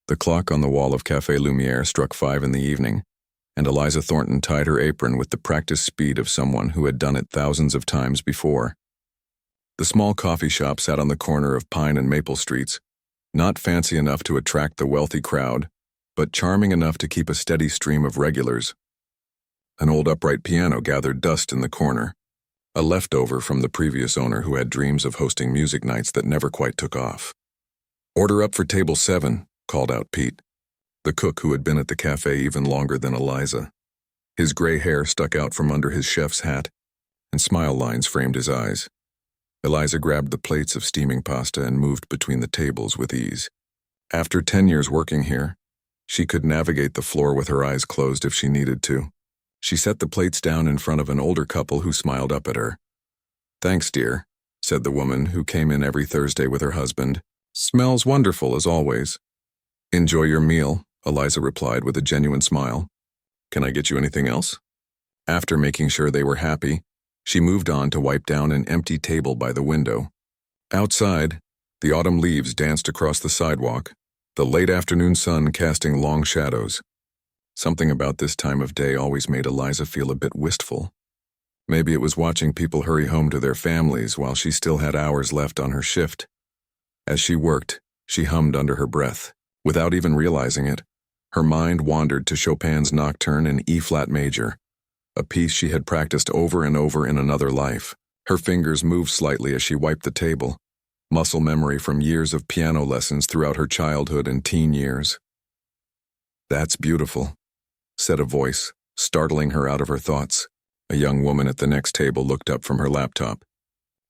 The clock on the wall of Café Lumière struck 5 in the evening, and Eliza Thornton tied her apron with the practiced speed of someone who had done it thousands of times before. The small coffee shop sat on the corner of Pine and Maple Streets, not fancy enough to attract the wealthy crowd, but charming enough to keep a steady stream of regulars. An old upright piano gathered dust in the corner, a leftover from the previous owner who had dreams of hosting music nights that never quite took off. "Order up for table 7, called out Pete, the cook who had been at the cafe even longer than Eliza. His gray hair stuck out from under his chef's hat, and smile lines framed his eyes. Eliza grabbed the plates of steaming pasta and moved between the tables with ease. After 10 years working here, she could navigate the floor with her eyes closed if she needed to. She set the plates down in front of an older couple who smiled up at her. "Thanks, dear," said the woman who came in every Thursday with her husband. "Smells wonderful as always." "Enjoy your meal," Eliza replied with a genuine smile. "Can I get you anything else?" After making sure they were happy, she moved on to wipe down an empty table by the window. Outside, the autumn leaves danced across the sidewalk, the late afternoon sun casting long shadows. Something about this time of day always made Eliza feel a bit wistful. Maybe it was watching people hurry home to their families while she still had hours left on her shift. As she worked, she hummed under her breath. Without even realizing it, her mind wandered to Chopin's Nocturne in E-flat major, a piece she had practiced over and over in another life. Her fingers moved slightly as she wiped the table, muscle memory from years of piano lessons throughout her childhood and teen years. "That's beautiful," said a voice, startling her out of her thoughts. A young woman at the next table looked up from her laptop.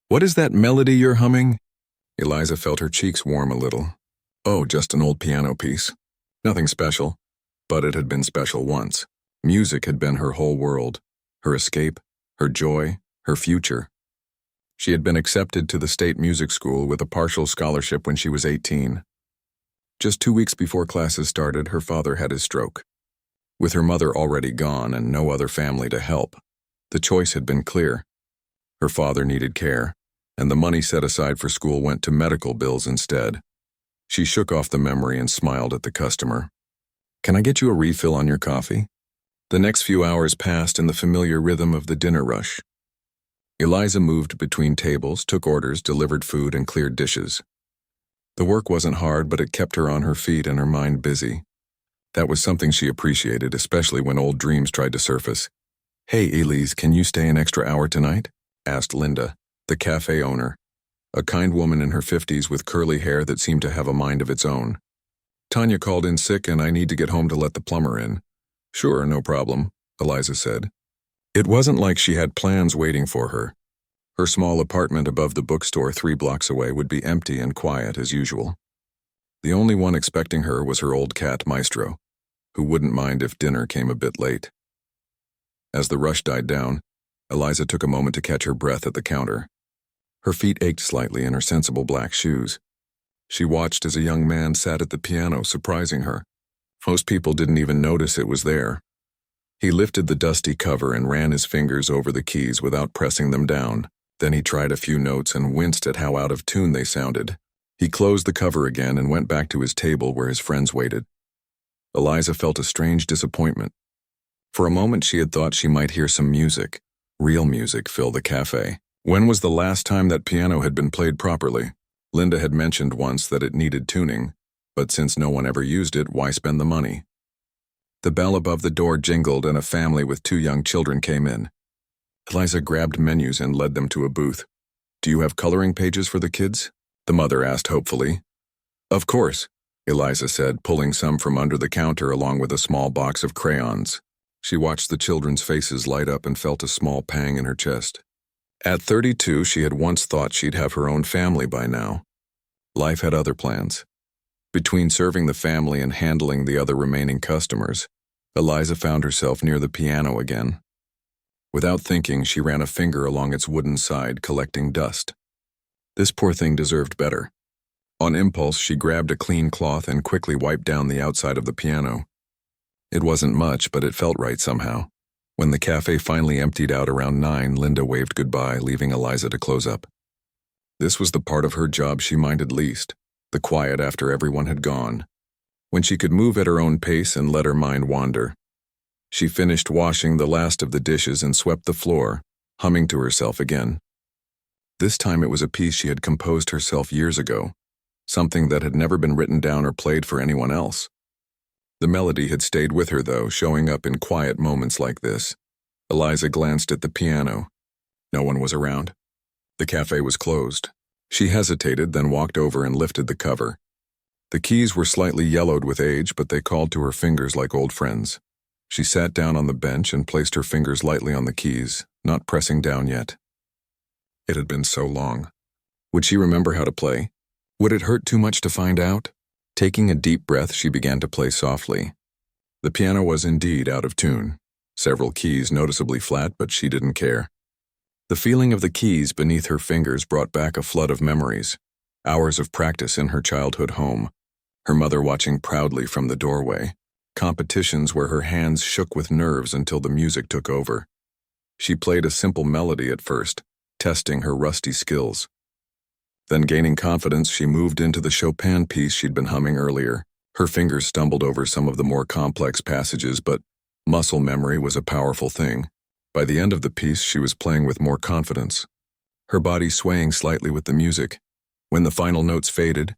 "What is that melody you're humming?" Eliza felt her cheeks warm a little. Oh, just an old piano piece. Nothing special, but it had been special once. Music had been her whole world, her escape, her joy, her future. She had been accepted to the state music school with a partial scholarship when she was 18. Just 2 weeks before classes started, her father had his stroke. With her mother already gone and no other family to help, the choice had been clear. Her father needed care, and the money set aside for school went to medical bills instead. She shook off the memory and smiled at the customer. "Can I get you a refill on your coffee?" The next few hours passed in the familiar rhythm of the dinner rush. Eliza moved between tables, took orders, delivered food, and cleared dishes. The work wasn't hard, but it kept her on her feet and her mind busy. That was something she appreciated, especially when old dreams tried to surface. "Hey, Elise, can you stay an extra hour tonight?" asked Linda, the cafe owner, a kind woman in her 50s with curly hair that seemed to have a mind of its own. "Tanya called in sick and I need to get home to let the plumber in." "Sure, no problem," Eliza said. It wasn't like she had plans waiting for her. Her small apartment above the bookstore 3 blocks away would be empty and quiet as usual. The only one expecting her was her old cat, Maestro, who wouldn't mind if dinner came a bit late. As the rush died down, Eliza took a moment to catch her breath at the counter. Her feet ached slightly in her sensible black shoes. She watched as a young man sat at the piano, surprising her. Most people didn't even notice it was there. He lifted the dusty cover and ran his fingers over the keys without pressing them down. Then he tried a few notes and winced at how out of tune they sounded. He closed the cover again and went back to his table where his friends waited. Eliza felt a strange disappointment. For a moment she had thought she might hear some music, real music, fill the cafe. When was the last time that piano had been played properly? Linda had mentioned once that it needed tuning, but since no one ever used it, why spend the money? The bell above the door jingled and a family with 2 young children came in. Eliza grabbed menus and led them to a booth. "Do you have coloring pages for the kids?" the mother asked hopefully. "Of course," Eliza said, pulling some from under the counter along with a small box of crayons. She watched the children's faces light up and felt a small pang in her chest. At 32, she had once thought she'd have her own family by now. Life had other plans. Between serving the family and handling the other remaining customers, Eliza found herself near the piano again. Without thinking, she ran a finger along its wooden side, collecting dust. This poor thing deserved better. On impulse, she grabbed a clean cloth and quickly wiped down the outside of the piano. It wasn't much, but it felt right somehow. When the cafe finally emptied out around 9, Linda waved goodbye, leaving Eliza to close up. This was the part of her job she minded least, the quiet after everyone had gone. when she could move at her own pace and let her mind wander. She finished washing the last of the dishes and swept the floor, humming to herself again. This time it was a piece she had composed herself years ago, something that had never been written down or played for anyone else. The melody had stayed with her, though, showing up in quiet moments like this. Eliza glanced at the piano. No one was around. The cafe was closed. She hesitated, then walked over and lifted the cover. The keys were slightly yellowed with age, but they called to her fingers like old friends. She sat down on the bench and placed her fingers lightly on the keys, not pressing down yet. It had been so long. Would she remember how to play? Would it hurt too much to find out? Taking a deep breath, she began to play softly. The piano was indeed out of tune. Several keys noticeably flat, but she didn't care. The feeling of the keys beneath her fingers brought back a flood of memories. Hours of practice in her childhood home. Her mother watching proudly from the doorway. Competitions where her hands shook with nerves until the music took over. She played a simple melody at first, testing her rusty skills. Then, gaining confidence, she moved into the Chopin piece she'd been humming earlier. Her fingers stumbled over some of the more complex passages, but muscle memory was a powerful thing. By the end of the piece, she was playing with more confidence, her body swaying slightly with the music. When the final notes faded,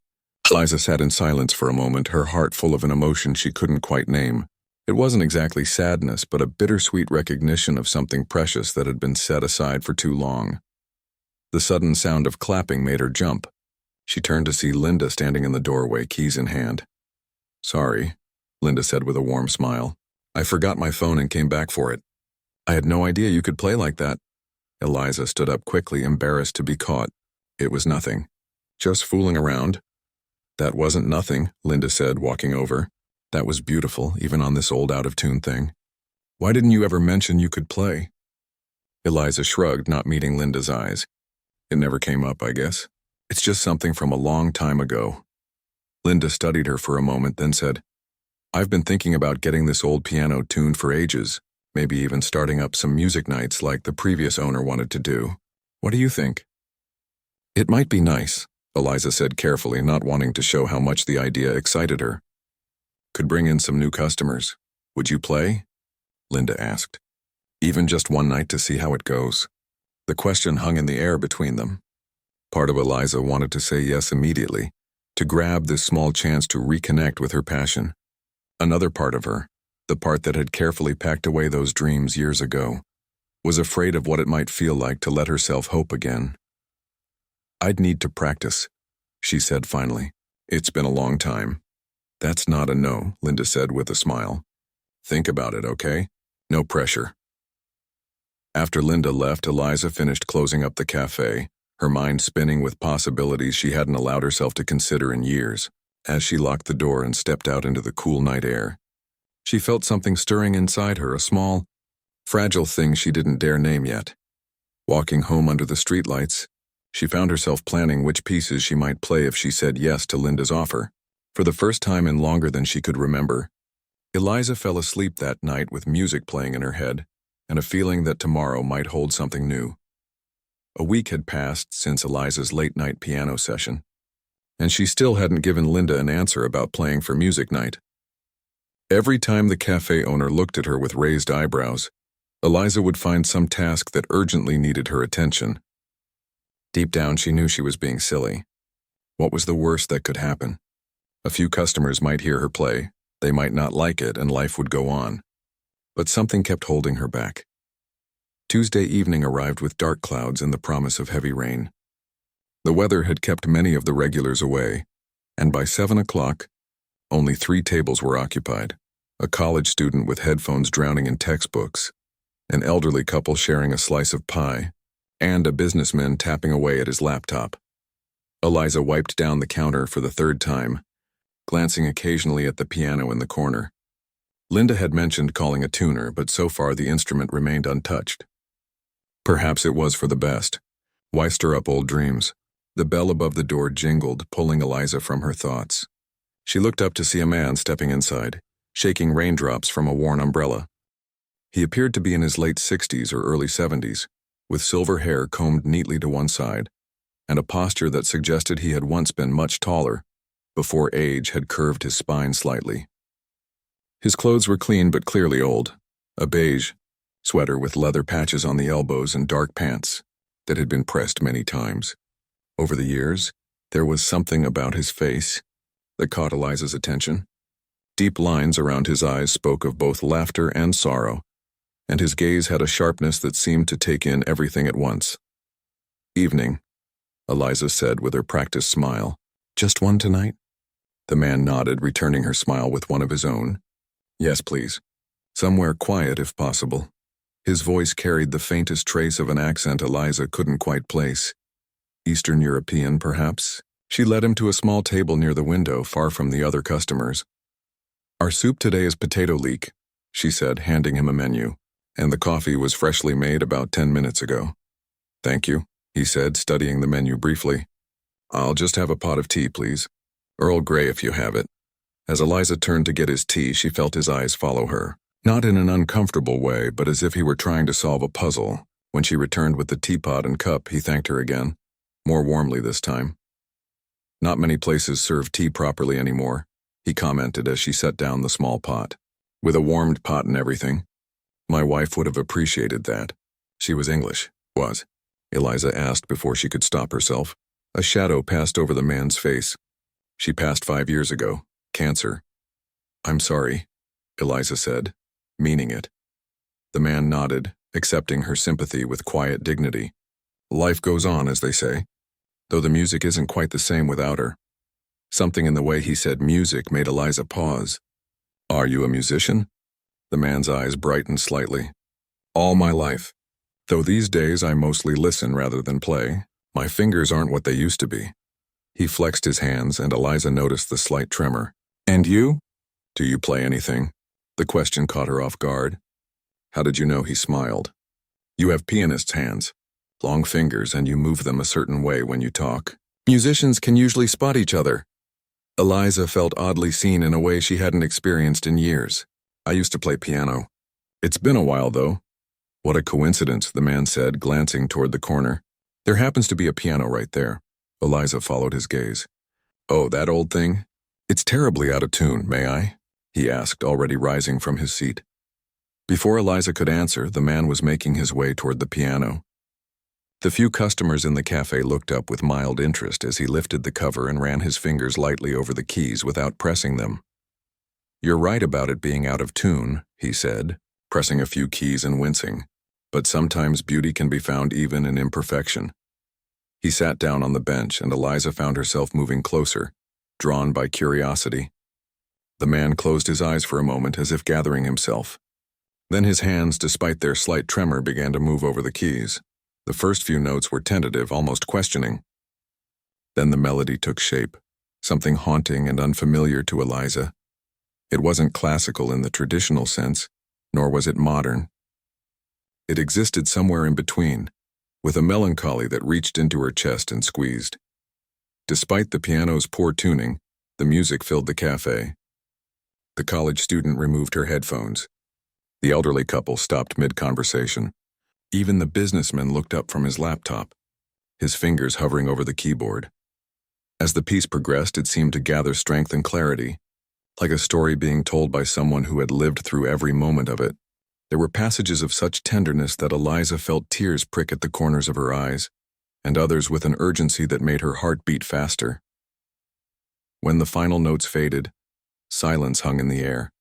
Eliza sat in silence for a moment, her heart full of an emotion she couldn't quite name. It wasn't exactly sadness, but a bittersweet recognition of something precious that had been set aside for too long. The sudden sound of clapping made her jump. She turned to see Linda standing in the doorway, keys in hand. "Sorry," Linda said with a warm smile. "I forgot my phone and came back for it. I had no idea you could play like that." Eliza stood up quickly, embarrassed to be caught. "It was nothing. Just fooling around." "That wasn't nothing," Linda said, walking over. "That was beautiful, even on this old out-of-tune thing. Why didn't you ever mention you could play?" Eliza shrugged, not meeting Linda's eyes. "It never came up, I guess. It's just something from a long time ago." Linda studied her for a moment, then said, "I've been thinking about getting this old piano tuned for ages, maybe even starting up some music nights like the previous owner wanted to do. What do you think?" "It might be nice," Eliza said carefully, not wanting to show how much the idea excited her. "Could bring in some new customers. Would you play?" Linda asked. "Even just one night to see how it goes." The question hung in the air between them. Part of Eliza wanted to say yes immediately, to grab this small chance to reconnect with her passion. Another part of her, the part that had carefully packed away those dreams years ago, was afraid of what it might feel like to let herself hope again. "I'd need to practice," she said finally. "It's been a long time." "That's not a no," Linda said with a smile. "Think about it, okay? No pressure." After Linda left, Eliza finished closing up the cafe, her mind spinning with possibilities she hadn't allowed herself to consider in years. As she locked the door and stepped out into the cool night air, she felt something stirring inside her, a small, fragile thing she didn't dare name yet. Walking home under the streetlights, she found herself planning which pieces she might play if she said yes to Linda's offer. For the first time in longer than she could remember, Eliza fell asleep that night with music playing in her head, and a feeling that tomorrow might hold something new. A week had passed since Eliza's late-night piano session, and she still hadn't given Linda an answer about playing for music night. Every time the cafe owner looked at her with raised eyebrows, Eliza would find some task that urgently needed her attention. Deep down, she knew she was being silly. What was the worst that could happen? A few customers might hear her play, they might not like it, and life would go on. But something kept holding her back. Tuesday evening arrived with dark clouds and the promise of heavy rain. The weather had kept many of the regulars away, and by 7 o'clock, only 3 tables were occupied: a college student with headphones drowning in textbooks, an elderly couple sharing a slice of pie, and a businessman tapping away at his laptop. Eliza wiped down the counter for the 3rd time, glancing occasionally at the piano in the corner. Linda had mentioned calling a tuner, but so far the instrument remained untouched. Perhaps it was for the best. Why stir up old dreams? The bell above the door jingled, pulling Eliza from her thoughts. She looked up to see a man stepping inside, shaking raindrops from a worn umbrella. He appeared to be in his late 60s or early 70s, with silver hair combed neatly to one side, and a posture that suggested he had once been much taller. before age had curved his spine slightly. His clothes were clean but clearly old, a beige sweater with leather patches on the elbows and dark pants that had been pressed many times. Over the years, there was something about his face that caught Eliza's attention. Deep lines around his eyes spoke of both laughter and sorrow, and his gaze had a sharpness that seemed to take in everything at once. "Evening," Eliza said with her practiced smile. "Just one tonight?" The man nodded, returning her smile with one of his own. "Yes, please. Somewhere quiet if possible." His voice carried the faintest trace of an accent Eliza couldn't quite place. Eastern European, perhaps? She led him to a small table near the window, far from the other customers. "Our soup today is potato leek," she said, handing him a menu, "and the coffee was freshly made about 10 minutes ago." "Thank you," he said, studying the menu briefly. "I'll just have a pot of tea, please. Earl Grey if you have it." As Eliza turned to get his tea, she felt his eyes follow her. Not in an uncomfortable way, but as if he were trying to solve a puzzle. When she returned with the teapot and cup, he thanked her again, more warmly this time. "Not many places serve tea properly anymore," he commented as she set down the small pot. "With a warmed pot and everything. My wife would have appreciated that." She was English, was? Eliza asked before she could stop herself. A shadow passed over the man's face. "She passed 5 years ago. Cancer." "I'm sorry," Eliza said, meaning it. The man nodded, accepting her sympathy with quiet dignity. "Life goes on, as they say, though the music isn't quite the same without her." Something in the way he said music made Eliza pause. "Are you a musician?" The man's eyes brightened slightly. "All my life. Though these days I mostly listen rather than play. My fingers aren't what they used to be." He flexed his hands, and Eliza noticed the slight tremor. "And you? Do you play anything?" The question caught her off guard. "How did you know?" He smiled. "You have pianist's hands. Long fingers, and you move them a certain way when you talk. Musicians can usually spot each other." Eliza felt oddly seen in a way she hadn't experienced in years. "I used to play piano. It's been a while, though." "What a coincidence," the man said, glancing toward the corner. "There happens to be a piano right there." Eliza followed his gaze. "Oh, that old thing? It's terribly out of tune, may I?" he asked, already rising from his seat. Before Eliza could answer, the man was making his way toward the piano. The few customers in the cafe looked up with mild interest as he lifted the cover and ran his fingers lightly over the keys without pressing them. "You're right about it being out of tune," he said, pressing a few keys and wincing. "But sometimes beauty can be found even in imperfection." He sat down on the bench, and Eliza found herself moving closer, drawn by curiosity. The man closed his eyes for a moment as if gathering himself. Then his hands, despite their slight tremor, began to move over the keys. The first few notes were tentative, almost questioning. Then the melody took shape, something haunting and unfamiliar to Eliza. It wasn't classical in the traditional sense, nor was it modern. It existed somewhere in between, with a melancholy that reached into her chest and squeezed. Despite the piano's poor tuning, the music filled the cafe. The college student removed her headphones. The elderly couple stopped mid-conversation. Even the businessman looked up from his laptop, his fingers hovering over the keyboard. As the piece progressed, it seemed to gather strength and clarity, like a story being told by someone who had lived through every moment of it. There were passages of such tenderness that Eliza felt tears prick at the corners of her eyes, and others with an urgency that made her heart beat faster. When the final notes faded, silence hung in the air.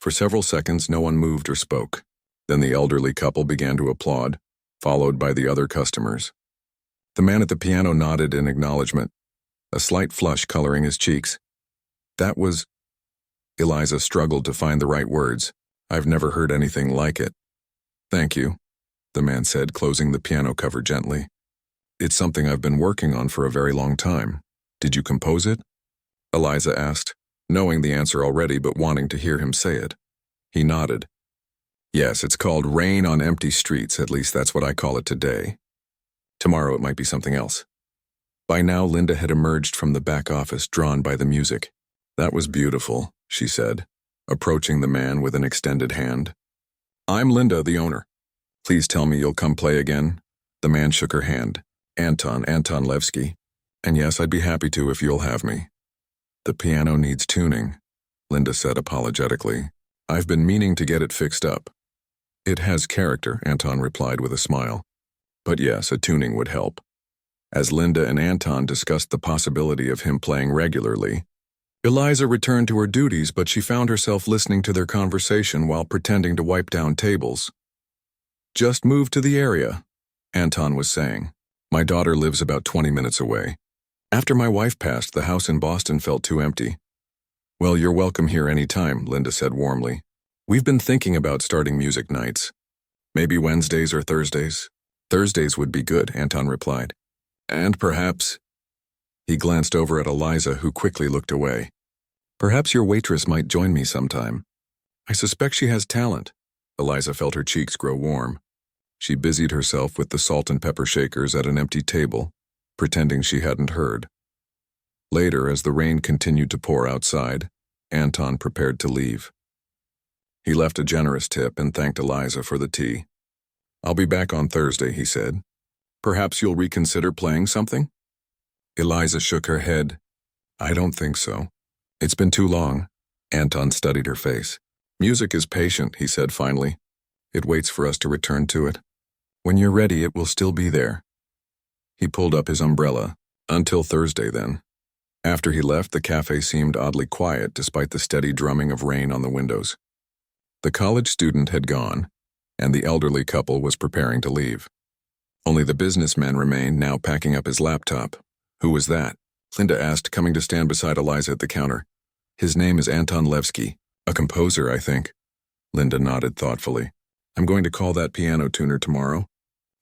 For several seconds, no one moved or spoke. Then the elderly couple began to applaud, followed by the other customers. The man at the piano nodded in acknowledgement, a slight flush coloring his cheeks. "That was..." Eliza struggled to find the right words. "I've never heard anything like it." "Thank you," the man said, closing the piano cover gently. "It's something I've been working on for a very long time. Did you compose it?" Eliza asked, knowing the answer already but wanting to hear him say it. He nodded. "Yes, it's called Rain on Empty Streets, at least that's what I call it today. Tomorrow it might be something else." By now Linda had emerged from the back office, drawn by the music. "That was beautiful," she said, approaching the man with an extended hand. "I'm Linda, the owner. Please tell me you'll come play again." The man shook her hand. Anton Levsky. "And yes, I'd be happy to if you'll have me." The piano needs tuning, Linda said apologetically. I've been meaning to get it fixed up. It has character, Anton replied with a smile. But yes, a tuning would help. As Linda and Anton discussed the possibility of him playing regularly, Eliza returned to her duties, but she found herself listening to their conversation while pretending to wipe down tables. Just moved to the area, Anton was saying. My daughter lives about 20 minutes away. After my wife passed, the house in Boston felt too empty. Well, you're welcome here any time, Linda said warmly. We've been thinking about starting music nights. Maybe Wednesdays or Thursdays. Thursdays would be good, Anton replied. And perhaps... He glanced over at Eliza, who quickly looked away. Perhaps your waitress might join me sometime. I suspect she has talent. Eliza felt her cheeks grow warm. She busied herself with the salt and pepper shakers at an empty table, pretending she hadn't heard. Later, as the rain continued to pour outside, Anton prepared to leave. He left a generous tip and thanked Eliza for the tea. I'll be back on Thursday, he said. Perhaps you'll reconsider playing something? Eliza shook her head. I don't think so. It's been too long. Anton studied her face. Music is patient, he said finally. It waits for us to return to it. When you're ready, it will still be there. He pulled up his umbrella. Until Thursday, then. After he left, the cafe seemed oddly quiet despite the steady drumming of rain on the windows. The college student had gone, and the elderly couple was preparing to leave. Only the businessman remained, now packing up his laptop. Who was that? Linda asked, coming to stand beside Eliza at the counter. His name is Anton Levsky, a composer, I think. Linda nodded thoughtfully. I'm going to call that piano tuner tomorrow.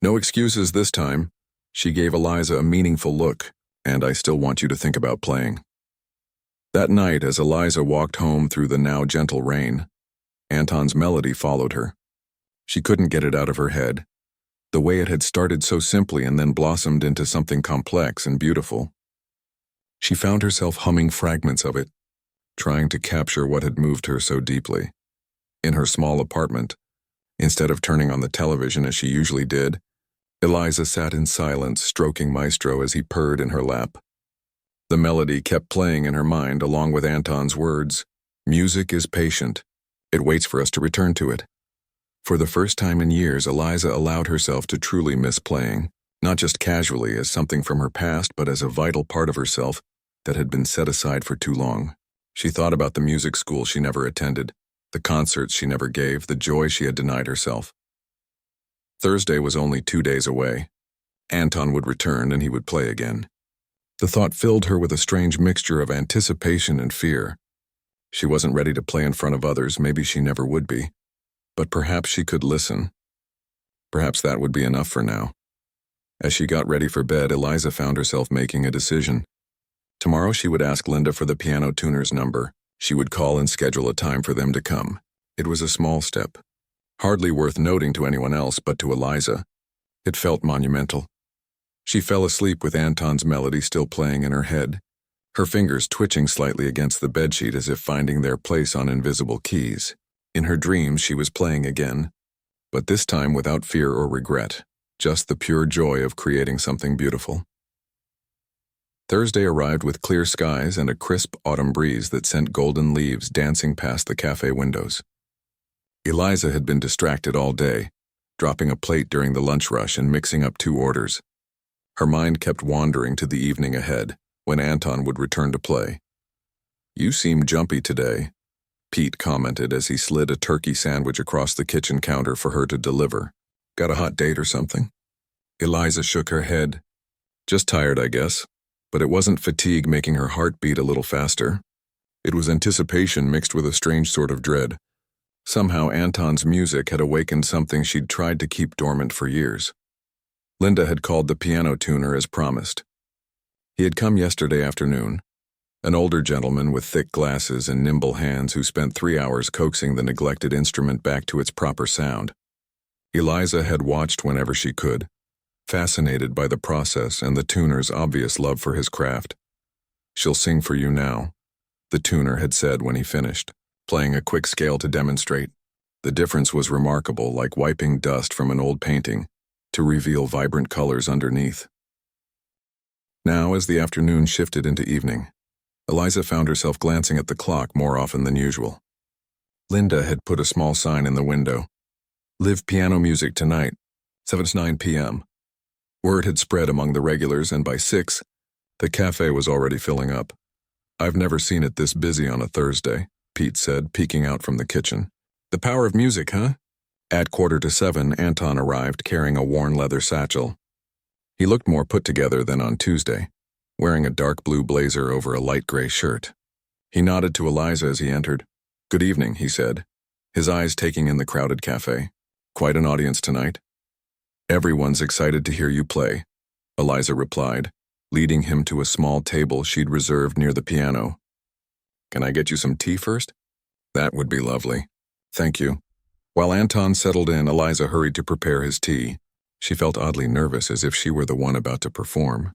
No excuses this time. She gave Eliza a meaningful look, and I still want you to think about playing. That night, as Eliza walked home through the now gentle rain, Anton's melody followed her. She couldn't get it out of her head. The way it had started so simply and then blossomed into something complex and beautiful. She found herself humming fragments of it, trying to capture what had moved her so deeply. In her small apartment, instead of turning on the television as she usually did, Eliza sat in silence, stroking Maestro as he purred in her lap. The melody kept playing in her mind along with Anton's words. Music is patient. It waits for us to return to it. For the first time in years, Eliza allowed herself to truly miss playing, not just casually as something from her past, but as a vital part of herself that had been set aside for too long. She thought about the music school she never attended, the concerts she never gave, the joy she had denied herself. Thursday was only 2 days away. Anton would return and he would play again. The thought filled her with a strange mixture of anticipation and fear. She wasn't ready to play in front of others, maybe she never would be. But perhaps she could listen. Perhaps that would be enough for now. As she got ready for bed, Eliza found herself making a decision. Tomorrow she would ask Linda for the piano tuner's number. She would call and schedule a time for them to come. It was a small step. Hardly worth noting to anyone else, but to Eliza, it felt monumental. She fell asleep with Anton's melody still playing in her head, her fingers twitching slightly against the bedsheet as if finding their place on invisible keys. In her dreams, she was playing again, but this time without fear or regret, just the pure joy of creating something beautiful. Thursday arrived with clear skies and a crisp autumn breeze that sent golden leaves dancing past the cafe windows. Eliza had been distracted all day, dropping a plate during the lunch rush and mixing up 2 orders. Her mind kept wandering to the evening ahead, when Anton would return to play. You seem jumpy today, Pete commented as he slid a turkey sandwich across the kitchen counter for her to deliver. Got a hot date or something? Eliza shook her head. Just tired, I guess. But it wasn't fatigue making her heart beat a little faster. It was anticipation mixed with a strange sort of dread. Somehow Anton's music had awakened something she'd tried to keep dormant for years. Linda had called the piano tuner as promised. He had come yesterday afternoon, an older gentleman with thick glasses and nimble hands who spent 3 hours coaxing the neglected instrument back to its proper sound. Eliza had watched whenever she could, fascinated by the process and the tuner's obvious love for his craft. She'll sing for you now, the tuner had said when he finished, playing a quick scale to demonstrate. The difference was remarkable, like wiping dust from an old painting to reveal vibrant colors underneath. Now, as the afternoon shifted into evening, Eliza found herself glancing at the clock more often than usual. Linda had put a small sign in the window. Live piano music tonight, 7 to 9 p.m. Word had spread among the regulars, and by 6, the cafe was already filling up. I've never seen it this busy on a Thursday, Pete said, peeking out from the kitchen. The power of music, huh? At 6:45, Anton arrived carrying a worn leather satchel. He looked more put together than on Tuesday, wearing a dark blue blazer over a light gray shirt. He nodded to Eliza as he entered. Good evening, he said, his eyes taking in the crowded cafe. Quite an audience tonight. Everyone's excited to hear you play, Eliza replied, leading him to a small table she'd reserved near the piano. Can I get you some tea first? That would be lovely. Thank you. While Anton settled in, Eliza hurried to prepare his tea. She felt oddly nervous, as if she were the one about to perform.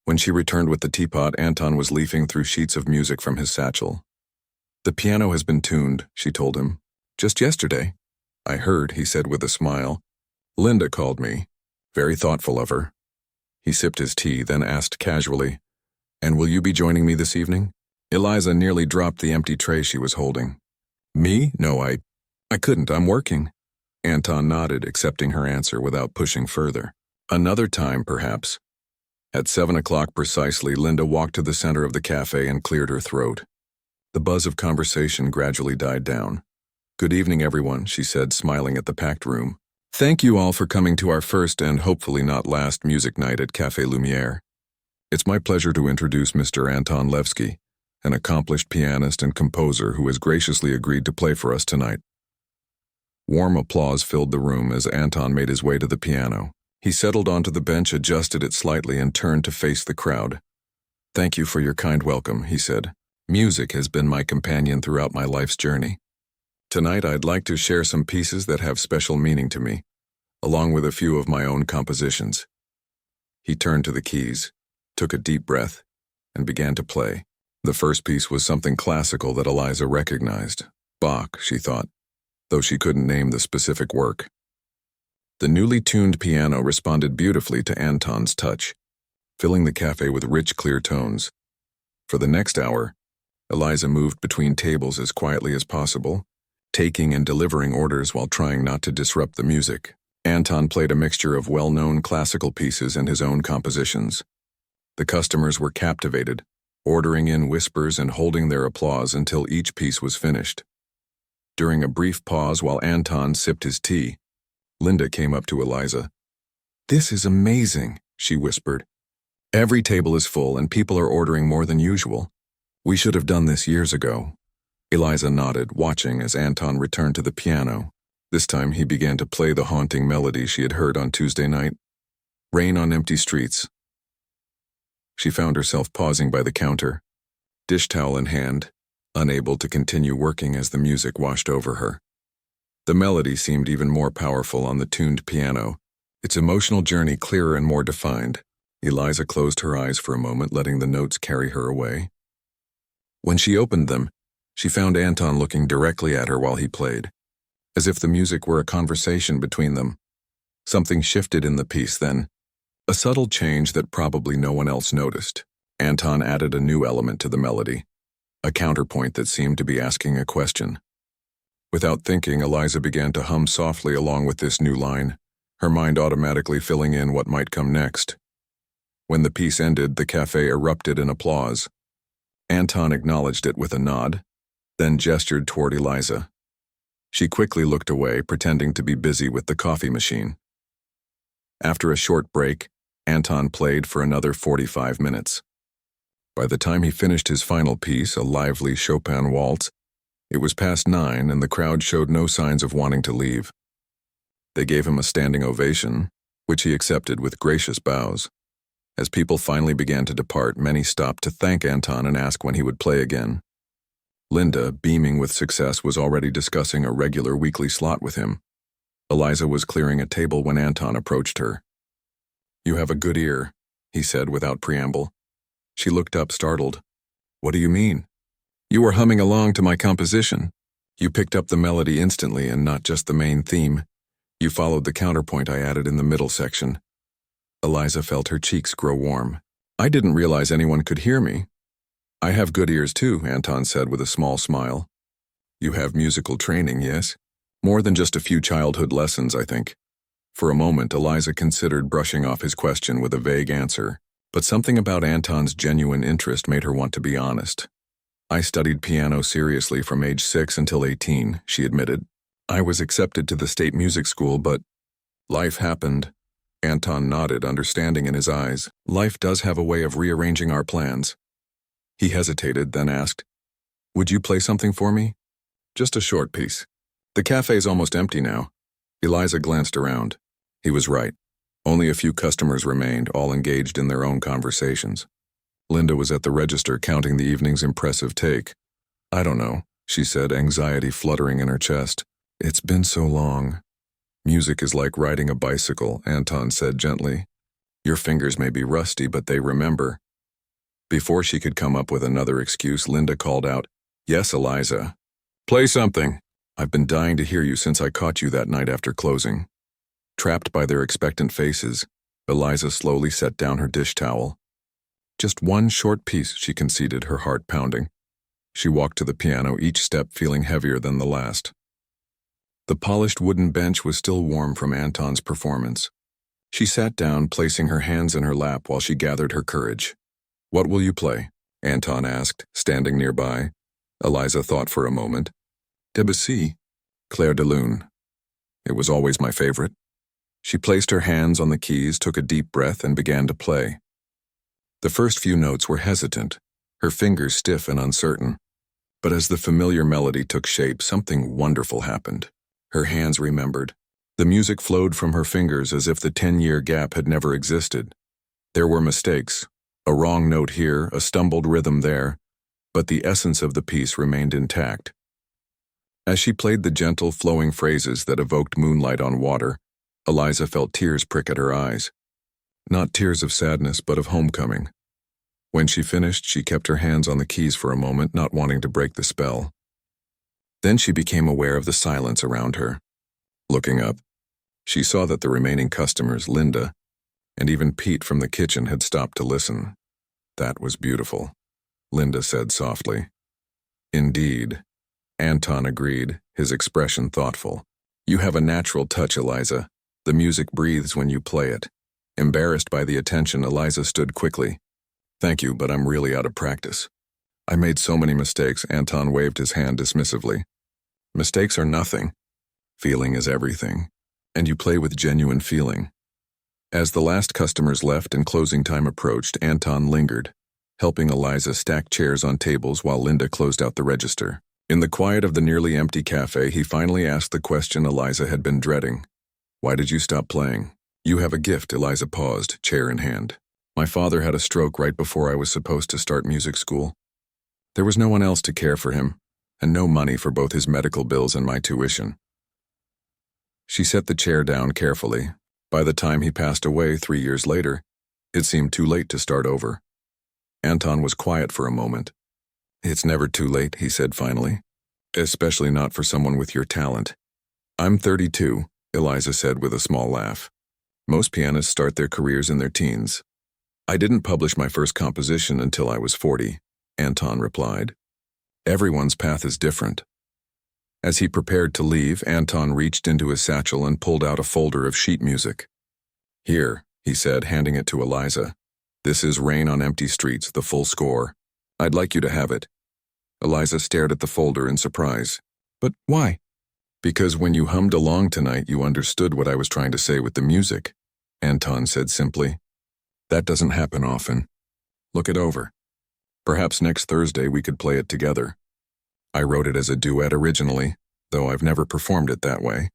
When she returned with the teapot, Anton was leafing through sheets of music from his satchel. The piano has been tuned, she told him. Just yesterday. I heard, he said with a smile. Linda called me. Very thoughtful of her. He sipped his tea, then asked casually, And will you be joining me this evening? Eliza nearly dropped the empty tray she was holding. Me? No, I couldn't. I'm working. Anton nodded, accepting her answer without pushing further. Another time, perhaps. At 7 o'clock precisely, Linda walked to the center of the cafe and cleared her throat. The buzz of conversation gradually died down. Good evening, everyone, she said, smiling at the packed room. Thank you all for coming to our first and hopefully not last music night at Café Lumière. It's my pleasure to introduce Mr. Anton Levsky, an accomplished pianist and composer who has graciously agreed to play for us tonight. Warm applause filled the room as Anton made his way to the piano. He settled onto the bench, adjusted it slightly, and turned to face the crowd. Thank you for your kind welcome, he said. Music has been my companion throughout my life's journey. Tonight I'd like to share some pieces that have special meaning to me, along with a few of my own compositions. He turned to the keys, took a deep breath, and began to play. The first piece was something classical that Eliza recognized. Bach, she thought, though she couldn't name the specific work. The newly tuned piano responded beautifully to Anton's touch, filling the cafe with rich, clear tones. For the next hour, Eliza moved between tables as quietly as possible, taking and delivering orders while trying not to disrupt the music. Anton played a mixture of well-known classical pieces and his own compositions. The customers were captivated, ordering in whispers and holding their applause until each piece was finished. During a brief pause while Anton sipped his tea, Linda came up to Eliza. This is amazing, she whispered. Every table is full and people are ordering more than usual. We should have done this years ago. Eliza nodded, watching as Anton returned to the piano. This time he began to play the haunting melody she had heard on Tuesday night. Rain on Empty Streets. She found herself pausing by the counter, dish towel in hand, unable to continue working as the music washed over her. The melody seemed even more powerful on the tuned piano, its emotional journey clearer and more defined. Eliza closed her eyes for a moment, letting the notes carry her away. When she opened them, she found Anton looking directly at her while he played, as if the music were a conversation between them. Something shifted in the piece then, a subtle change that probably no one else noticed. Anton added a new element to the melody, a counterpoint that seemed to be asking a question. Without thinking, Eliza began to hum softly along with this new line, her mind automatically filling in what might come next. When the piece ended, the cafe erupted in applause. Anton acknowledged it with a nod, then gestured toward Eliza. She quickly looked away, pretending to be busy with the coffee machine. After a short break, Anton played for another 45 minutes. By the time he finished his final piece, a lively Chopin waltz, it was past 9 and the crowd showed no signs of wanting to leave. They gave him a standing ovation, which he accepted with gracious bows. As people finally began to depart, many stopped to thank Anton and ask when he would play again. Linda, beaming with success, was already discussing a regular weekly slot with him. Eliza was clearing a table when Anton approached her. You have a good ear, he said without preamble. She looked up, startled. What do you mean? You were humming along to my composition. You picked up the melody instantly and not just the main theme. You followed the counterpoint I added in the middle section. Eliza felt her cheeks grow warm. I didn't realize anyone could hear me. I have good ears too, Anton said with a small smile. You have musical training, yes? More than just a few childhood lessons, I think. For a moment, Eliza considered brushing off his question with a vague answer, but something about Anton's genuine interest made her want to be honest. I studied piano seriously from age 6 until 18, she admitted. I was accepted to the state music school, but life happened. Anton nodded, understanding in his eyes. Life does have a way of rearranging our plans. He hesitated, then asked, Would you play something for me? Just a short piece. The cafe's almost empty now. Eliza glanced around. He was right. Only a few customers remained, all engaged in their own conversations. Linda was at the register counting the evening's impressive take. I don't know, she said, anxiety fluttering in her chest. It's been so long. Music is like riding a bicycle, Anton said gently. Your fingers may be rusty, but they remember. Before she could come up with another excuse, Linda called out, Yes, Eliza. Play something. I've been dying to hear you since I caught you that night after closing. Trapped by their expectant faces, Eliza slowly set down her dish towel. Just one short piece, she conceded, her heart pounding. She walked to the piano, each step feeling heavier than the last. The polished wooden bench was still warm from Anton's performance. She sat down, placing her hands in her lap while she gathered her courage. What will you play? Anton asked, standing nearby. Eliza thought for a moment. Debussy, Clair de Lune. It was always my favorite. She placed her hands on the keys, took a deep breath, and began to play. The first few notes were hesitant, her fingers stiff and uncertain. But as the familiar melody took shape, something wonderful happened. Her hands remembered. The music flowed from her fingers as if the 10-year gap had never existed. There were mistakes, a wrong note here, a stumbled rhythm there, but the essence of the piece remained intact. As she played the gentle, flowing phrases that evoked moonlight on water, Eliza felt tears prick at her eyes. Not tears of sadness, but of homecoming. When she finished, she kept her hands on the keys for a moment, not wanting to break the spell. Then she became aware of the silence around her. Looking up, she saw that the remaining customers, Linda, and even Pete from the kitchen, had stopped to listen. That was beautiful, Linda said softly. Indeed, Anton agreed, his expression thoughtful. You have a natural touch, Eliza. The music breathes when you play it. Embarrassed by the attention, Eliza stood quickly. Thank you, but I'm really out of practice. I made so many mistakes, Anton waved his hand dismissively. Mistakes are nothing. Feeling is everything. And you play with genuine feeling. As the last customers left and closing time approached, Anton lingered, helping Eliza stack chairs on tables while Linda closed out the register. In the quiet of the nearly empty cafe, he finally asked the question Eliza had been dreading. Why did you stop playing? You have a gift, Eliza paused, chair in hand. My father had a stroke right before I was supposed to start music school. There was no one else to care for him, and no money for both his medical bills and my tuition. She set the chair down carefully. By the time he passed away 3 years later, it seemed too late to start over. Anton was quiet for a moment. It's never too late, he said finally. Especially not for someone with your talent. I'm 32, Eliza said with a small laugh. Most pianists start their careers in their teens. I didn't publish my first composition until I was 40, Anton replied. Everyone's path is different. As he prepared to leave, Anton reached into his satchel and pulled out a folder of sheet music. Here, he said, handing it to Eliza. This is Rain on Empty Streets, the full score. I'd like you to have it. Eliza stared at the folder in surprise. But why? Because when you hummed along tonight, you understood what I was trying to say with the music, Anton said simply. That doesn't happen often. Look it over. Perhaps next Thursday we could play it together. I wrote it as a duet originally, though I've never performed it that way.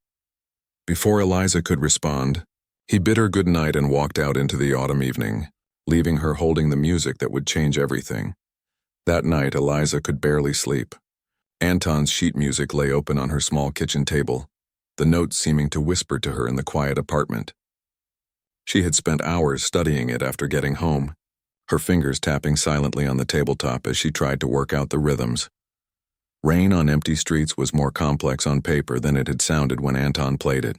Before Eliza could respond, he bid her good night and walked out into the autumn evening, leaving her holding the music that would change everything. That night, Eliza could barely sleep. Anton's sheet music lay open on her small kitchen table, the notes seeming to whisper to her in the quiet apartment. She had spent hours studying it after getting home, her fingers tapping silently on the tabletop as she tried to work out the rhythms. Rain on Empty Streets was more complex on paper than it had sounded when Anton played it.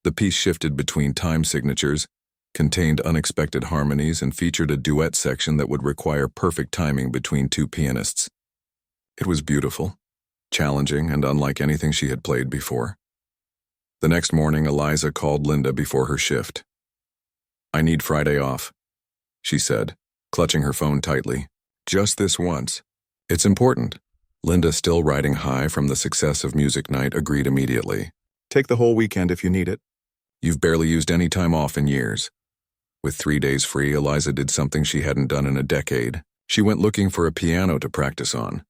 The piece shifted between time signatures, contained unexpected harmonies, and featured a duet section that would require perfect timing between two pianists. It was beautiful, challenging, and unlike anything she had played before. The next morning, Eliza called Linda before her shift. "I need Friday off," she said, clutching her phone tightly. "Just this once. It's important." Linda, still riding high from the success of music night, agreed immediately. "Take the whole weekend if you need it. You've barely used any time off in years." With 3 days free, Eliza did something she hadn't done in a decade. She went looking for a piano to practice on.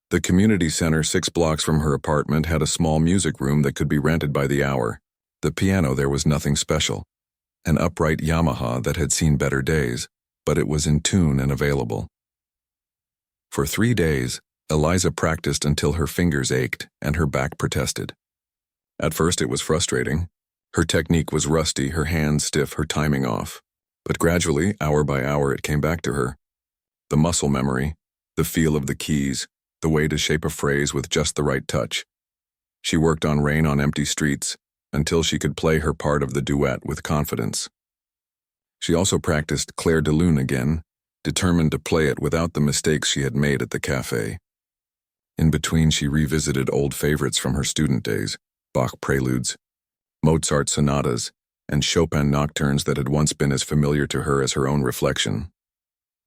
The community center 6 blocks from her apartment had a small music room that could be rented by the hour. The piano there was nothing special. An upright Yamaha that had seen better days, but it was in tune and available. For 3 days, Eliza practiced until her fingers ached and her back protested. At first it was frustrating. Her technique was rusty, her hands stiff, her timing off. But gradually, hour by hour, it came back to her. The muscle memory, the feel of the keys, the way to shape a phrase with just the right touch. She worked on Rain on Empty Streets until she could play her part of the duet with confidence. She also practiced Clair de Lune again, determined to play it without the mistakes she had made at the cafe. In between, she revisited old favorites from her student days, Bach preludes, Mozart sonatas, and Chopin nocturnes that had once been as familiar to her as her own reflection.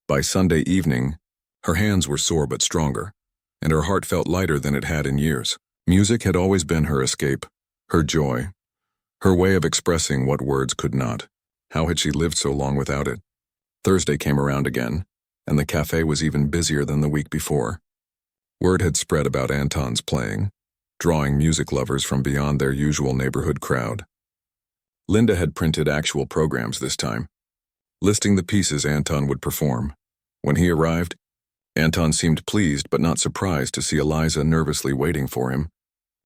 By Sunday evening, her hands were sore but stronger, and her heart felt lighter than it had in years. Music had always been her escape, her joy, her way of expressing what words could not. How had she lived so long without it? Thursday came around again, and the cafe was even busier than the week before. Word had spread about Anton's playing, drawing music lovers from beyond their usual neighborhood crowd. Linda had printed actual programs this time, listing the pieces Anton would perform. When he arrived, Anton seemed pleased but not surprised to see Eliza nervously waiting for him,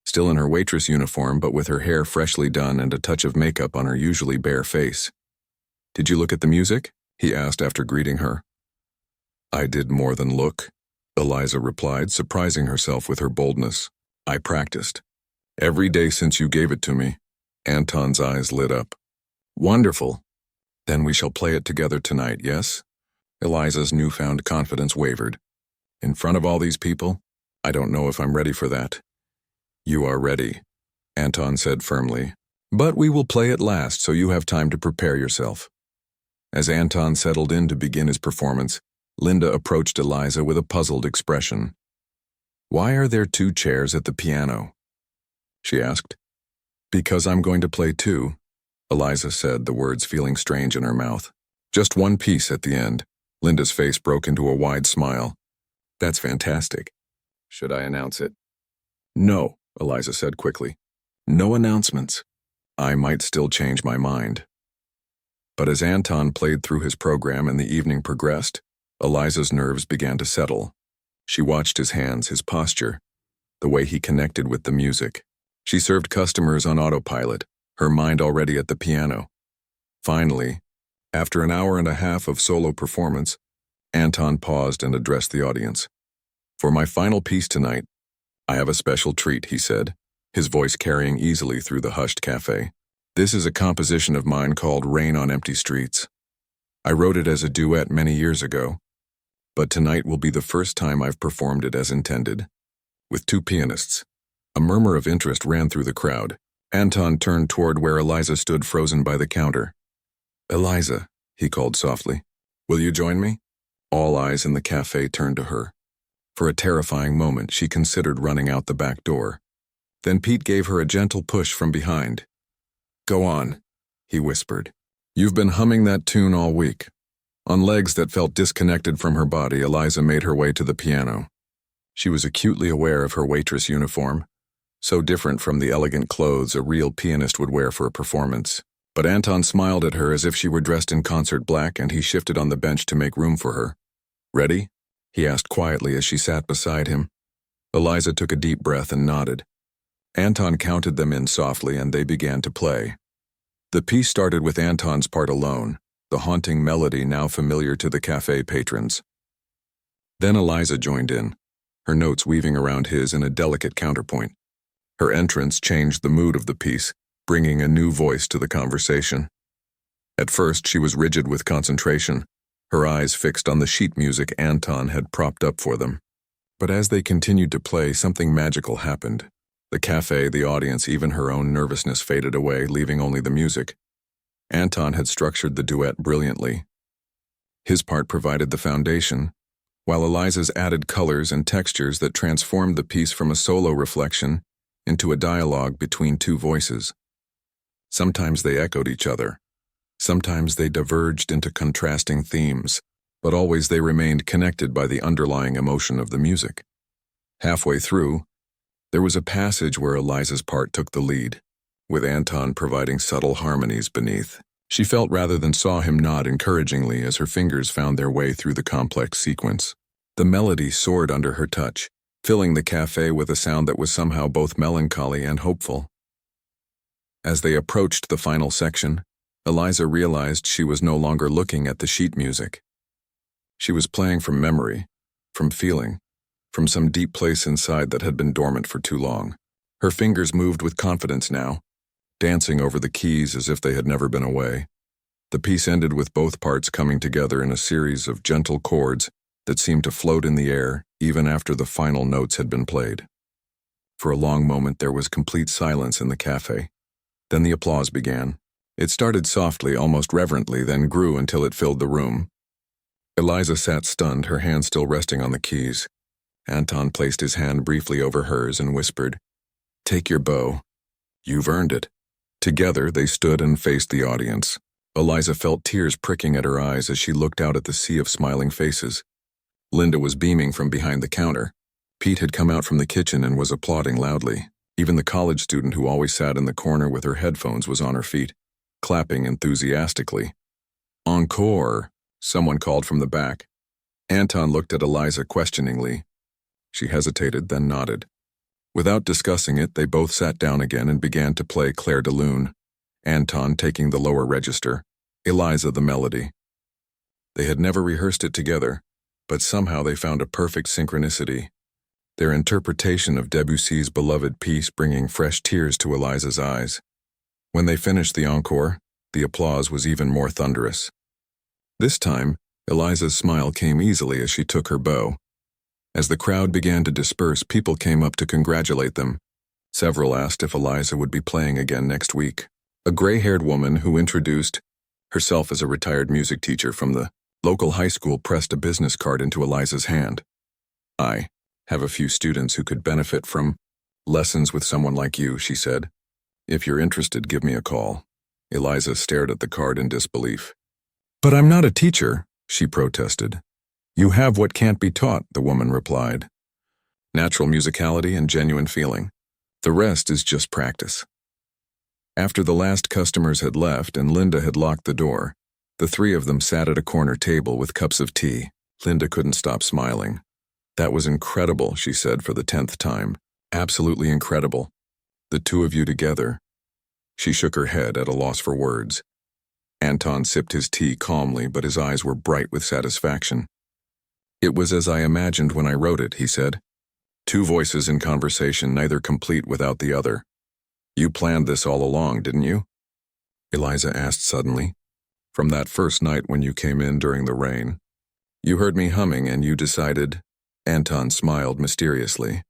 still in her waitress uniform but with her hair freshly done and a touch of makeup on her usually bare face. "Did you look at the music?" he asked after greeting her. "I did more than look," Eliza replied, surprising herself with her boldness. "I practiced. Every day since you gave it to me." Anton's eyes lit up. "Wonderful. Then we shall play it together tonight, yes?" Eliza's newfound confidence wavered. "In front of all these people? I don't know if I'm ready for that." "You are ready," Anton said firmly. "But we will play it last so you have time to prepare yourself." As Anton settled in to begin his performance, Linda approached Eliza with a puzzled expression. "Why are there 2 chairs at the piano?" she asked. "Because I'm going to play too," Eliza said, the words feeling strange in her mouth. "Just one piece at the end." Linda's face broke into a wide smile. "That's fantastic. Should I announce it?" "No," Eliza said quickly. "No announcements. I might still change my mind." But as Anton played through his program and the evening progressed, Eliza's nerves began to settle. She watched his hands, his posture, the way he connected with the music. She served customers on autopilot, her mind already at the piano. Finally, after an hour and a half of solo performance, Anton paused and addressed the audience. "For my final piece tonight, I have a special treat," he said, his voice carrying easily through the hushed cafe. "This is a composition of mine called Rain on Empty Streets. I wrote it as a duet many years ago, but tonight will be the first time I've performed it as intended, with 2 pianists." A murmur of interest ran through the crowd. Anton turned toward where Eliza stood frozen by the counter. "Eliza," he called softly, "will you join me?" All eyes in the cafe turned to her. For a terrifying moment, she considered running out the back door. Then Pete gave her a gentle push from behind. "Go on," he whispered. "You've been humming that tune all week." On legs that felt disconnected from her body, Eliza made her way to the piano. She was acutely aware of her waitress uniform, so different from the elegant clothes a real pianist would wear for a performance. But Anton smiled at her as if she were dressed in concert black, and he shifted on the bench to make room for her. "Ready?" he asked quietly as she sat beside him. Eliza took a deep breath and nodded. Anton counted them in softly, and they began to play. The piece started with Anton's part alone, the haunting melody now familiar to the cafe patrons. Then Eliza joined in, her notes weaving around his in a delicate counterpoint. Her entrance changed the mood of the piece, bringing a new voice to the conversation. At first, she was rigid with concentration, her eyes fixed on the sheet music Anton had propped up for them. But as they continued to play, something magical happened. The cafe, the audience, even her own nervousness faded away, leaving only the music. Anton had structured the duet brilliantly. His part provided the foundation, while Eliza's added colors and textures that transformed the piece from a solo reflection into a dialogue between two voices. Sometimes they echoed each other. Sometimes they diverged into contrasting themes, but always they remained connected by the underlying emotion of the music. Halfway through, there was a passage where Eliza's part took the lead, with Anton providing subtle harmonies beneath. She felt rather than saw him nod encouragingly as her fingers found their way through the complex sequence. The melody soared under her touch, filling the cafe with a sound that was somehow both melancholy and hopeful. As they approached the final section, Eliza realized she was no longer looking at the sheet music. She was playing from memory, from feeling, from some deep place inside that had been dormant for too long. Her fingers moved with confidence now, dancing over the keys as if they had never been away. The piece ended with both parts coming together in a series of gentle chords that seemed to float in the air even after the final notes had been played. For a long moment there was complete silence in the cafe. Then the applause began. It started softly, almost reverently, then grew until it filled the room. Eliza sat stunned, her hand still resting on the keys. Anton placed his hand briefly over hers and whispered, "Take your bow. You've earned it." Together, they stood and faced the audience. Eliza felt tears pricking at her eyes as she looked out at the sea of smiling faces. Linda was beaming from behind the counter. Pete had come out from the kitchen and was applauding loudly. Even the college student who always sat in the corner with her headphones was on her feet, clapping enthusiastically. "Encore!" someone called from the back. Anton looked at Eliza questioningly. She hesitated, then nodded. Without discussing it, they both sat down again and began to play Clair de Lune, Anton taking the lower register, Eliza the melody. They had never rehearsed it together, but somehow they found a perfect synchronicity, their interpretation of Debussy's beloved piece bringing fresh tears to Eliza's eyes. When they finished the encore, the applause was even more thunderous. This time, Eliza's smile came easily as she took her bow. As the crowd began to disperse, people came up to congratulate them. Several asked if Eliza would be playing again next week. A gray-haired woman who introduced herself as a retired music teacher from the local high school pressed a business card into Eliza's hand. "I have a few students who could benefit from lessons with someone like you," she said. "If you're interested, give me a call." Eliza stared at the card in disbelief. "But I'm not a teacher," she protested. "You have what can't be taught," the woman replied. "Natural musicality and genuine feeling. The rest is just practice." After the last customers had left and Linda had locked the door, the three of them sat at a corner table with cups of tea. Linda couldn't stop smiling. "That was incredible," she said for the 10th time. "Absolutely incredible. The two of you together." She shook her head at a loss for words. Anton sipped his tea calmly, but his eyes were bright with satisfaction. "It was as I imagined when I wrote it," he said. "Two voices in conversation, neither complete without the other. You planned this all along, didn't you?" Eliza asked suddenly. "From that first night when you came in during the rain. You heard me humming and you decided..." Anton smiled mysteriously.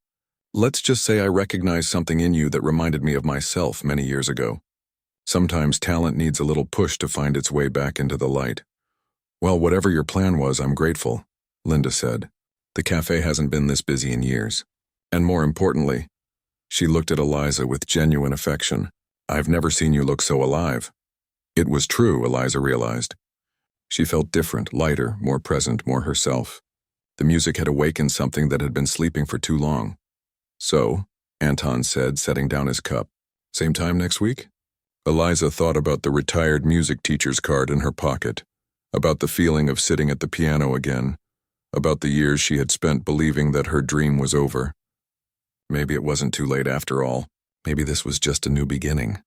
"Let's just say I recognized something in you that reminded me of myself many years ago. Sometimes talent needs a little push to find its way back into the light." "Well, whatever your plan was, I'm grateful," Linda said. "The cafe hasn't been this busy in years. And more importantly," she looked at Eliza with genuine affection, "I've never seen you look so alive." It was true, Eliza realized. She felt different, lighter, more present, more herself. The music had awakened something that had been sleeping for too long. "So," Anton said, setting down his cup, "same time next week?" Eliza thought about the retired music teacher's card in her pocket, about the feeling of sitting at the piano again, about the years she had spent believing that her dream was over. Maybe it wasn't too late after all. Maybe this was just a new beginning.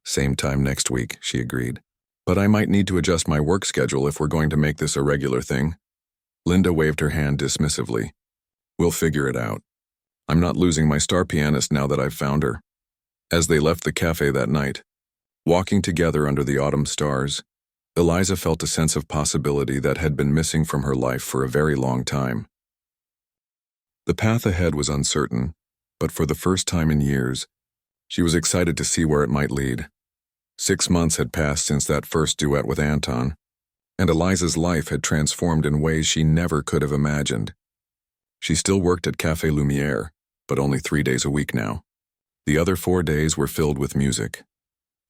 "Same time next week," she agreed. "But I might need to adjust my work schedule if we're going to make this a regular thing." Linda waved her hand dismissively. "We'll figure it out. I'm not losing my star pianist now that I've found her." As they left the cafe that night, walking together under the autumn stars, Eliza felt a sense of possibility that had been missing from her life for a very long time. The path ahead was uncertain, but for the first time in years, she was excited to see where it might lead. 6 months had passed since that first duet with Anton, and Eliza's life had transformed in ways she never could have imagined. She still worked at Café Lumière, but only 3 days a week now. The other 4 days were filled with music.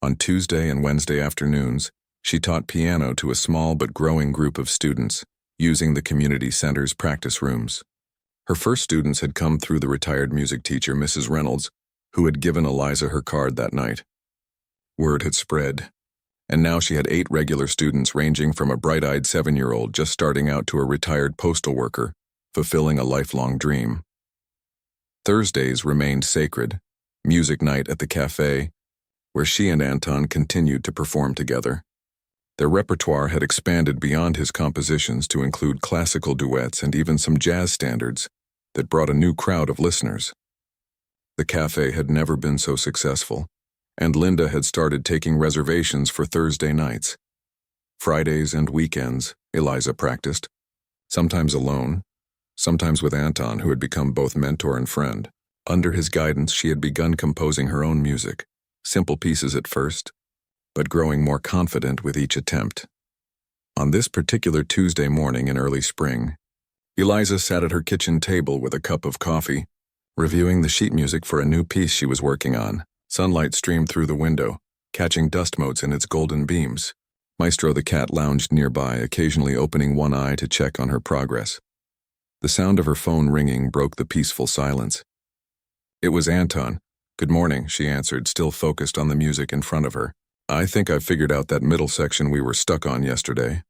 On Tuesday and Wednesday afternoons, she taught piano to a small but growing group of students, using the community center's practice rooms. Her first students had come through the retired music teacher, Mrs. Reynolds, who had given Eliza her card that night. Word had spread, and now she had 8 regular students ranging from a bright-eyed 7-year-old just starting out to a retired postal worker, fulfilling a lifelong dream. Thursdays remained sacred, music night at the cafe, where she and Anton continued to perform together. Their repertoire had expanded beyond his compositions to include classical duets and even some jazz standards that brought a new crowd of listeners. The cafe had never been so successful, and Linda had started taking reservations for Thursday nights. Fridays and weekends, Eliza practiced, sometimes alone, sometimes with Anton, who had become both mentor and friend. Under his guidance, she had begun composing her own music, simple pieces at first, but growing more confident with each attempt. On this particular Tuesday morning in early spring, Eliza sat at her kitchen table with a cup of coffee, reviewing the sheet music for a new piece she was working on. Sunlight streamed through the window, catching dust motes in its golden beams. Maestro the cat lounged nearby, occasionally opening one eye to check on her progress. The sound of her phone ringing broke the peaceful silence. It was Anton. "Good morning," she answered, still focused on the music in front of her. "I think I've figured out that middle section we were stuck on yesterday."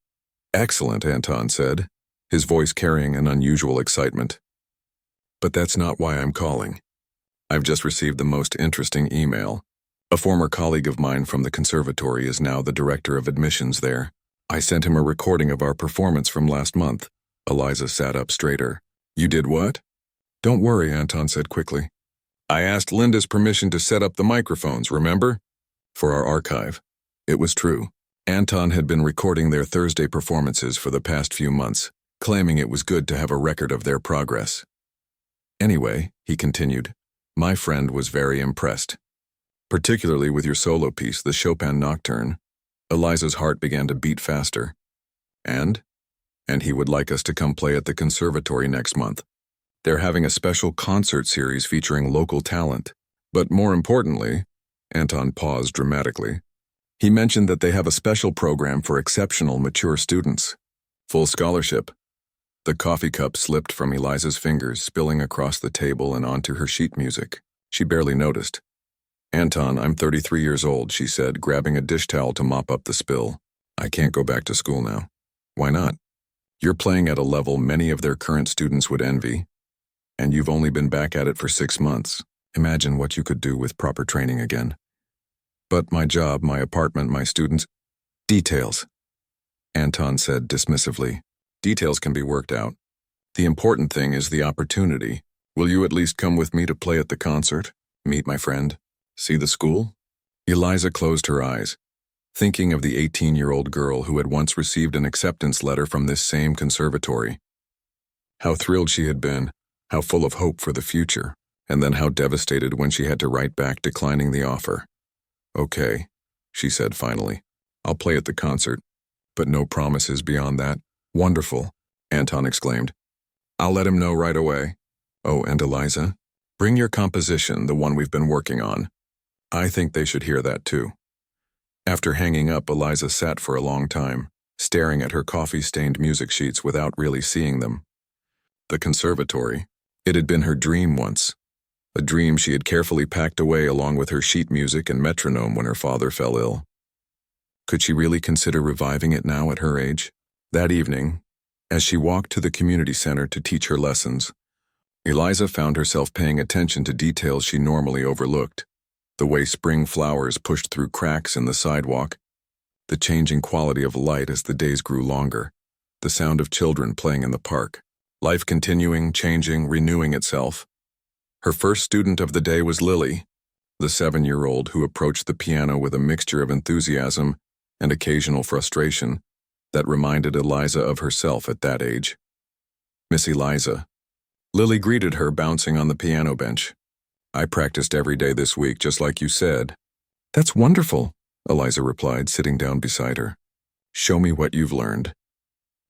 "Excellent," Anton said, his voice carrying an unusual excitement. "But that's not why I'm calling. I've just received the most interesting email. A former colleague of mine from the conservatory is now the director of admissions there. I sent him a recording of our performance from last month." Eliza sat up straighter. "You did what?" "Don't worry," Anton said quickly. "I asked Linda's permission to set up the microphones, remember? For our archive." It was true. Anton had been recording their Thursday performances for the past few months, claiming it was good to have a record of their progress. "Anyway," he continued, "my friend was very impressed. Particularly with your solo piece, the Chopin Nocturne." Eliza's heart began to beat faster. And he would like us to come play at the conservatory next month. They're having a special concert series featuring local talent. But more importantly," Anton paused dramatically, "he mentioned that they have a special program for exceptional mature students. Full scholarship." The coffee cup slipped from Eliza's fingers, spilling across the table and onto her sheet music. She barely noticed. "Anton, I'm 33 years old," she said, grabbing a dish towel to mop up the spill. "I can't go back to school now." "Why not?" "You're playing at a level many of their current students would envy, and you've only been back at it for 6 months. Imagine what you could do with proper training again." "But my job, my apartment, my students—" "Details," Anton said dismissively. "Details can be worked out. The important thing is the opportunity. Will you at least come with me to play at the concert, meet my friend, see the school?" Eliza closed her eyes, thinking of the 18-year-old girl who had once received an acceptance letter from this same conservatory. How thrilled she had been, how full of hope for the future, and then how devastated when she had to write back declining the offer. "Okay," she said finally. "I'll play at the concert, but no promises beyond that." "Wonderful," Anton exclaimed. "I'll let him know right away. Oh, and Eliza, bring your composition, the one we've been working on. I think they should hear that too." After hanging up, Eliza sat for a long time, staring at her coffee-stained music sheets without really seeing them. The conservatory. It had been her dream once. A dream she had carefully packed away along with her sheet music and metronome when her father fell ill. Could she really consider reviving it now at her age? That evening, as she walked to the community center to teach her lessons, Eliza found herself paying attention to details she normally overlooked. The way spring flowers pushed through cracks in the sidewalk, the changing quality of light as the days grew longer, the sound of children playing in the park. Life continuing, changing, renewing itself. Her first student of the day was Lily, the 7-year-old who approached the piano with a mixture of enthusiasm and occasional frustration that reminded Eliza of herself at that age. "Miss Eliza." Lily greeted her, bouncing on the piano bench. "I practiced every day this week, just like you said." "That's wonderful," Eliza replied, sitting down beside her. "Show me what you've learned."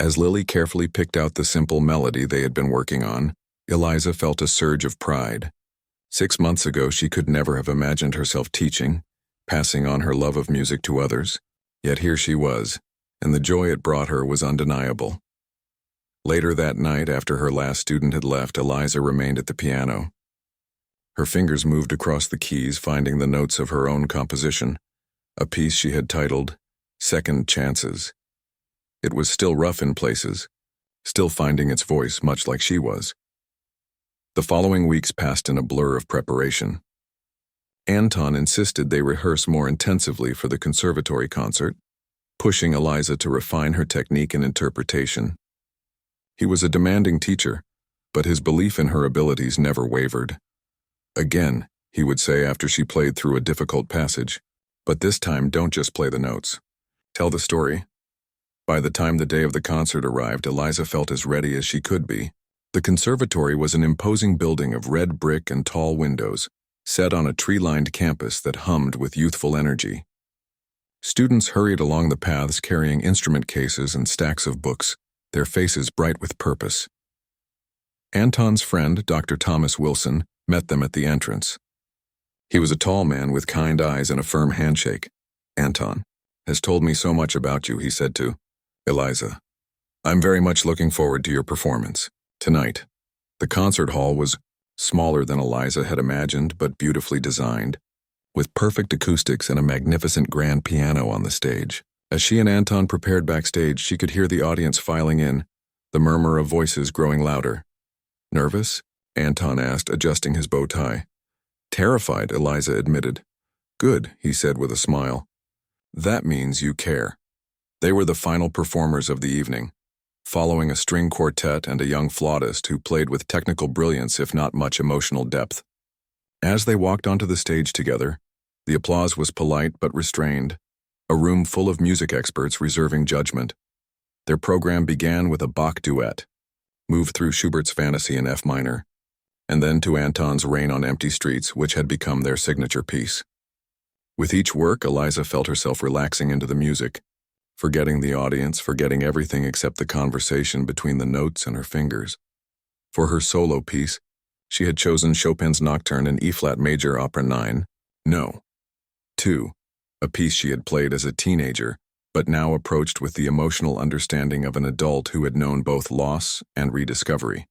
As Lily carefully picked out the simple melody they had been working on, Eliza felt a surge of pride. 6 months ago, she could never have imagined herself teaching, passing on her love of music to others. Yet here she was, and the joy it brought her was undeniable. Later that night, after her last student had left, Eliza remained at the piano. Her fingers moved across the keys, finding the notes of her own composition, a piece she had titled Second Chances. It was still rough in places, still finding its voice much like she was. The following weeks passed in a blur of preparation. Anton insisted they rehearse more intensively for the conservatory concert, pushing Eliza to refine her technique and interpretation. He was a demanding teacher, but his belief in her abilities never wavered. "Again," he would say after she played through a difficult passage, "but this time don't just play the notes. Tell the story." By the time the day of the concert arrived, Eliza felt as ready as she could be. The conservatory was an imposing building of red brick and tall windows, set on a tree-lined campus that hummed with youthful energy. Students hurried along the paths carrying instrument cases and stacks of books, their faces bright with purpose. Anton's friend, Dr. Thomas Wilson, met them at the entrance. He was a tall man with kind eyes and a firm handshake. "Anton has told me so much about you," he said to Eliza. "I'm very much looking forward to your performance tonight." The concert hall was smaller than Eliza had imagined, but beautifully designed, with perfect acoustics and a magnificent grand piano on the stage. As she and Anton prepared backstage, she could hear the audience filing in, the murmur of voices growing louder. "Nervous?" Anton asked, adjusting his bow tie. "Terrified," Eliza admitted. "Good," he said with a smile. "That means you care." They were the final performers of the evening, following a string quartet and a young flautist who played with technical brilliance if not much emotional depth. As they walked onto the stage together, the applause was polite but restrained, a room full of music experts reserving judgment. Their program began with a Bach duet, moved through Schubert's Fantasy in F minor, and then to Anton's Rain on Empty Streets, which had become their signature piece. With each work, Eliza felt herself relaxing into the music, forgetting the audience, forgetting everything except the conversation between the notes and her fingers. For her solo piece, she had chosen Chopin's Nocturne in E-flat major, opera 9, No. 2, a piece she had played as a teenager, but now approached with the emotional understanding of an adult who had known both loss and rediscovery.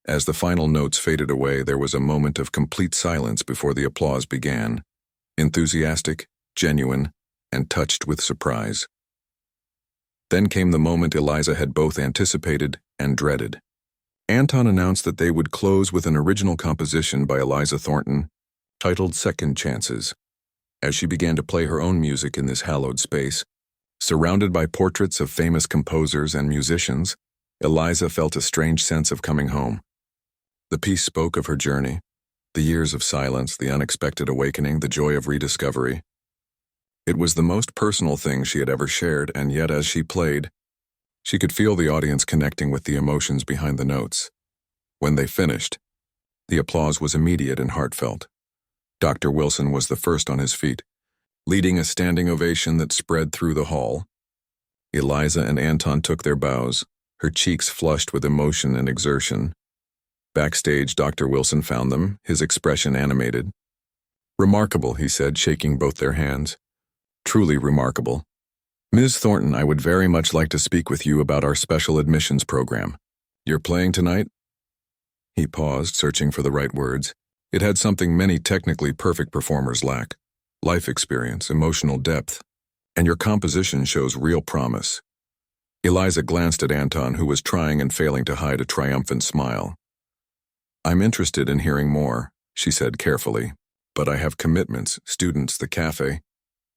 As the final notes faded away, there was a moment of complete silence before the applause began, enthusiastic, genuine, and touched with surprise. Then came the moment Eliza had both anticipated and dreaded. Anton announced that they would close with an original composition by Eliza Thornton, titled Second Chances. As she began to play her own music in this hallowed space, surrounded by portraits of famous composers and musicians, Eliza felt a strange sense of coming home. The piece spoke of her journey, the years of silence, the unexpected awakening, the joy of rediscovery. It was the most personal thing she had ever shared, and yet as she played, she could feel the audience connecting with the emotions behind the notes. When they finished, the applause was immediate and heartfelt. Dr. Wilson was the first on his feet, leading a standing ovation that spread through the hall. Eliza and Anton took their bows, her cheeks flushed with emotion and exertion. Backstage, Dr. Wilson found them, his expression animated. "Remarkable," he said, shaking both their hands. "Truly remarkable. Ms. Thornton, I would very much like to speak with you about our special admissions program. You're playing tonight?" He paused, searching for the right words. It had something many technically perfect performers lack: life experience, emotional depth, and your composition shows real promise. Eliza glanced at Anton, who was trying and failing to hide a triumphant smile. "I'm interested in hearing more," she said carefully, "but I have commitments, students, the cafe."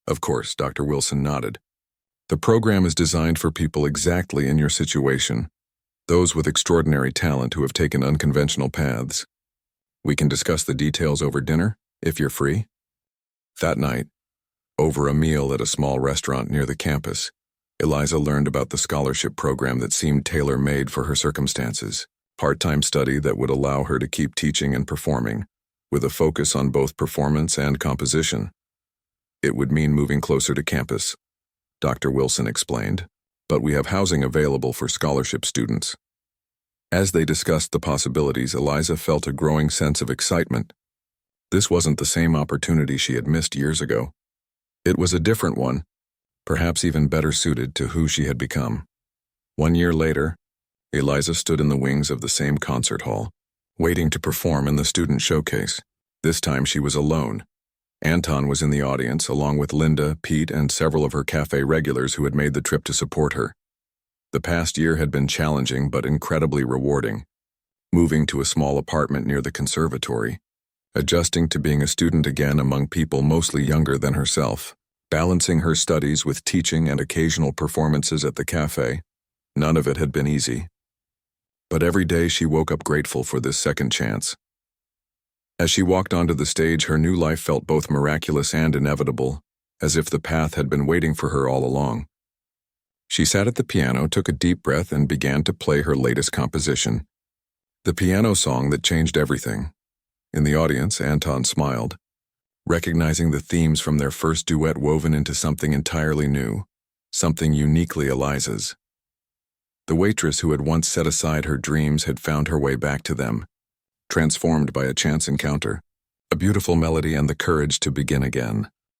"Of course," Dr. Wilson nodded. "The program is designed for people exactly in your situation, those with extraordinary talent who have taken unconventional paths. We can discuss the details over dinner, if you're free." That night, Over a meal at a small restaurant near the campus, Eliza learned about the scholarship program that seemed tailor-made for her circumstances, part-time study that would allow her to keep teaching and performing, with a focus on both performance and composition. It would mean moving closer to campus, Dr. Wilson explained, but we have housing available for scholarship students. As they discussed the possibilities, Eliza felt a growing sense of excitement. This wasn't the same opportunity she had missed years ago. It was a different one, perhaps even better suited to who she had become. 1 year later, Eliza stood in the wings of the same concert hall, waiting to perform in the student showcase. This time she was alone. Anton was in the audience, along with Linda, Pete, and several of her cafe regulars who had made the trip to support her. The past year had been challenging but incredibly rewarding. Moving to a small apartment near the conservatory, adjusting to being a student again among people mostly younger than herself, balancing her studies with teaching and occasional performances at the cafe. None of it had been easy. But every day she woke up grateful for this second chance. As she walked onto the stage, her new life felt both miraculous and inevitable, as if the path had been waiting for her all along. She sat at the piano, took a deep breath, and began to play her latest composition, the piano song that changed everything. In the audience, Anton smiled, recognizing the themes from their first duet woven into something entirely new, something uniquely Eliza's. The waitress who had once set aside her dreams had found her way back to them, transformed by a chance encounter, a beautiful melody, and the courage to begin again.